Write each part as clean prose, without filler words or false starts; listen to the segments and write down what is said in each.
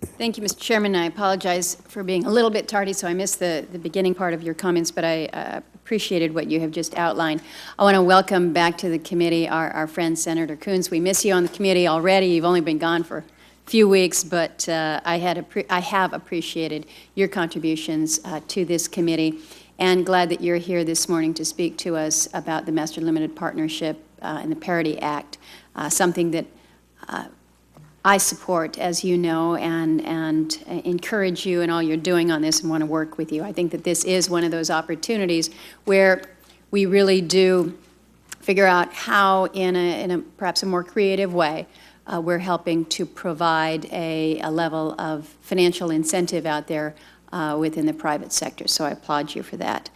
Thank you, Mr. Chairman. I apologize for being a little bit tardy, so I missed the beginning part of your comments, but I appreciated what you have just outlined. I want to welcome back to the committee our friend Senator Coons. We miss you on the committee already. You've only been gone for a few weeks, but I have appreciated your contributions to this committee, and glad that you're here this morning to speak to us about the Master Limited Partnership and the Parity Act, something that I support, as you know, and encourage you in all you're doing on this and want to work with you. I think that this is one of those opportunities where we really do figure out how, in a perhaps a more creative way, we're helping to provide a level of financial incentive out there within the private sector. So I applaud you for that.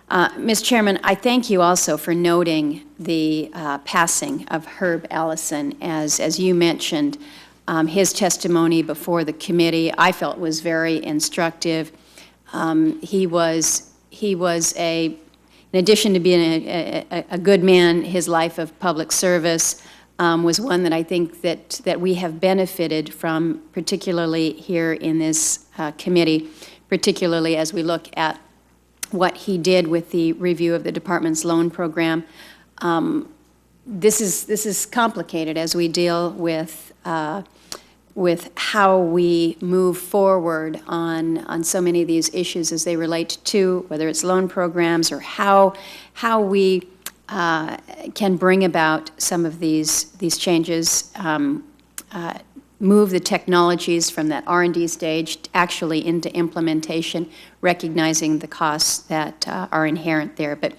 Mr. Chairman, I thank you also for noting the passing of Herb Allison, as you mentioned. His testimony before the committee, I felt, was very instructive. He was in addition to being a good man, his life of public service was one that I think that we have benefited from, particularly here in this committee, particularly as we look at what he did with the review of the department's loan program. This is complicated as we deal with how we move forward on so many of these issues as they relate to whether it's loan programs or how we can bring about some of these changes, move the technologies from that R&D stage actually into implementation, recognizing the costs that are inherent there. But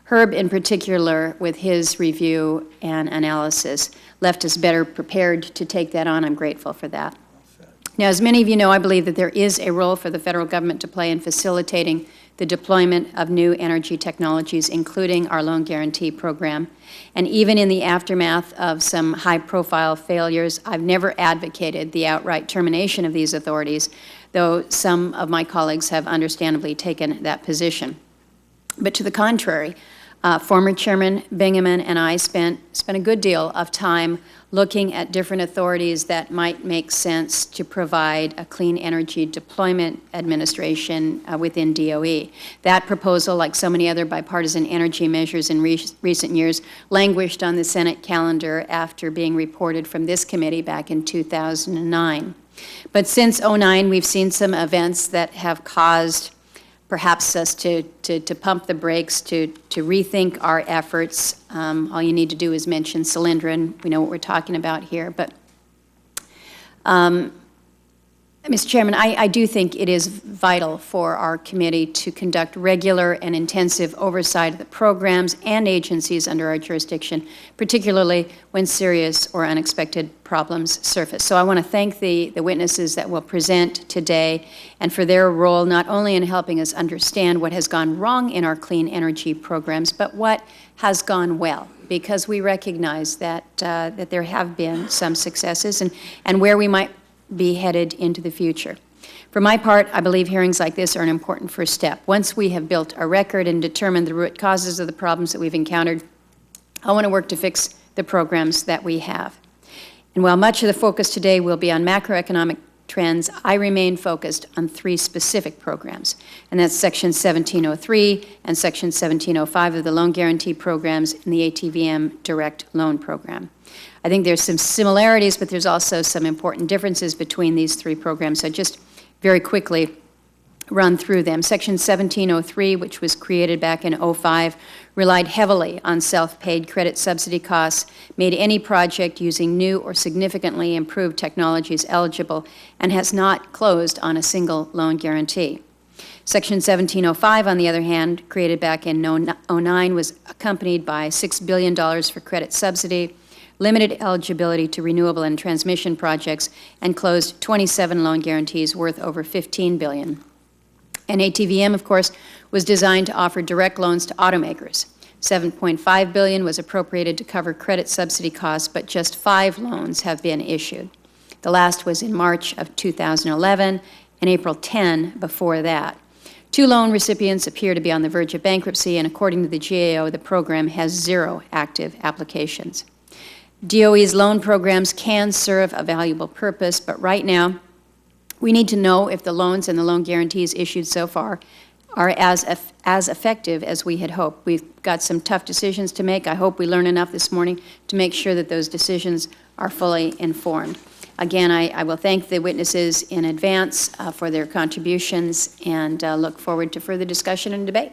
Herb, in particular, with his review and analysis, left us better prepared to take that on. I'm grateful for that. Now, as many of you know, I believe that there is a role for the federal government to play in facilitating the deployment of new energy technologies, including our loan guarantee program. And even in the aftermath of some high-profile failures, I've never advocated the outright termination of these authorities, though some of my colleagues have understandably taken that position. But to the contrary, former Chairman Bingaman and I spent a good deal of time looking at different authorities that might make sense to provide a clean energy deployment administration within DOE. That proposal, like so many other bipartisan energy measures in recent years, languished on the Senate calendar after being reported from this committee back in 2009. But since 2009, we've seen some events that have caused perhaps us to pump the brakes, to rethink our efforts. All you need to do is mention Solyndra. We know what we're talking about here. But, Mr. Chairman, I do think it is vital for our committee to conduct regular and intensive oversight of the programs and agencies under our jurisdiction, particularly when serious or unexpected problems surface. So I want to thank the witnesses that will present today and for their role not only in helping us understand what has gone wrong in our clean energy programs, but what has gone well, because we recognize that there have been some successes and where we might be headed into the future. For my part, I believe hearings like this are an important first step. Once we have built a record and determined the root causes of the problems that we've encountered, I want to work to fix the programs that we have. And while much of the focus today will be on macroeconomic trends, I remain focused on three specific programs, and that's Section 1703 and Section 1705 of the loan guarantee programs and the ATVM direct loan program. I think there's some similarities, but there's also some important differences between these three programs. So just very quickly run through them. Section 1703, which was created back in 2005, relied heavily on self-paid credit subsidy costs, made any project using new or significantly improved technologies eligible, and has not closed on a single loan guarantee. Section 1705, on the other hand, created back in 2009, was accompanied by $6 billion for credit subsidy, limited eligibility to renewable and transmission projects, and closed 27 loan guarantees worth over $15 billion. And ATVM, of course, was designed to offer direct loans to automakers. $7.5 billion was appropriated to cover credit subsidy costs, but just 5 loans have been issued. The last was in March of 2011 and April 10 before that. 2 loan recipients appear to be on the verge of bankruptcy, and according to the GAO, the program has 0 active applications. DOE's loan programs can serve a valuable purpose, but right now We need to know if the loans and the loan guarantees issued so far are as effective as we had hoped. We've got some tough decisions to make. I hope we learn enough this morning to make sure that those decisions are fully informed. Again, I will thank the witnesses in advance for their contributions and look forward to further discussion and debate.